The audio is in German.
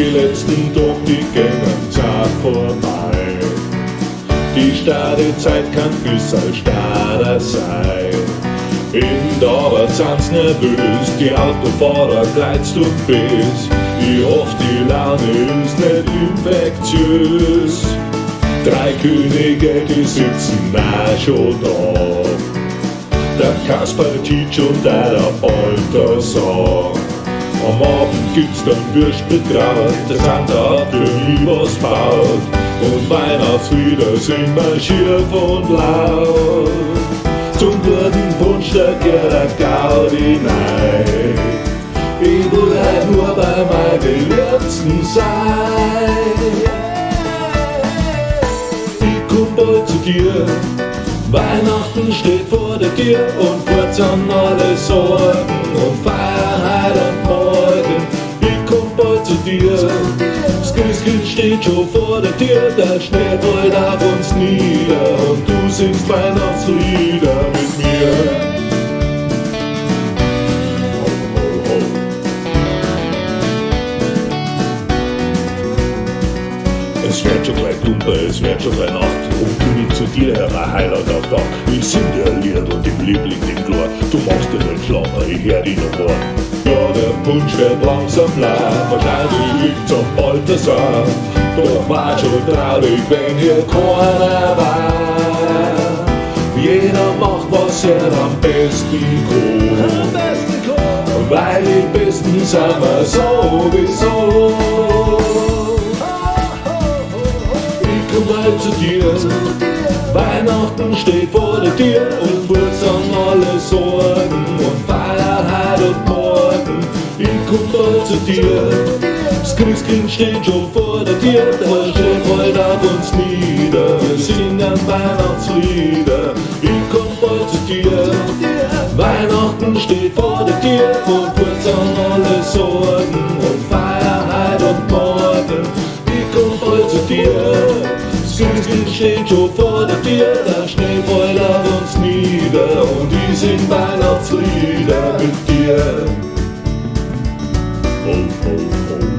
die letzten Tag, die gehen zart vorbei. Die starre Zeit kann bisschen starrer sein. In der Arbeit sind's nervös, die Autofahrer gleitst du bist. Ich hoffe, die Laune ist nicht infektiös. 3 Könige, die sitzen auch schon da. Der Kasper, der Titsch und der Balthasar. Am Abend gibt's dann Würst mit Kraut, der Santa hat für mich was baut. Und Weihnachtslieder sind marschiert und laut. Zum guten Punsch, da geht der Gaudi rein. Ich will halt nur bei meinen Liebsten sein. Ich komm bald zu dir, Weihnachten steht vor der Tür und kurz an alle Sorgen und feiern heute und morgen. Ich komm bald zu dir, das Christkind steht schon vor der Tür, der Schnee fällt auf uns nieder und du singst Weihnachtslieder mit mir. Es wird schon gleich dunkel, es wird schon gleich Nacht und komm ich zu dir her, mein Heiland auf Dach. Ich sing dir ein Lied und dem Liebling den Chlor, du machst dir nicht schlafen, ich hör dich noch vor. Ja, der Punsch wird langsam leer, wahrscheinlich liegt's am Balthasar. Doch war schon traurig, wenn hier keiner war. Jeder macht, was er am besten kann, weil die Besten sind wir sowieso. Bald zu dir, Weihnachten steht vor der Tür und kurz an alle Sorgen und feiern heute und morgen. Ich komm bald zu dir, das Christkind steht schon vor der Tür, der Schnee fällt auf uns nieder, wir singen Weihnachtslieder. Ich komm bald zu dir, Weihnachten steht vor der Tür und kurz an alle Sorgen und feiern heute und morgen. Ich komm bald zu dir, Christkind steht schon vor der Tür, der Schnee fällt auf uns nieder und ich sing Weihnachtslieder mit dir. Ho, ho, ho.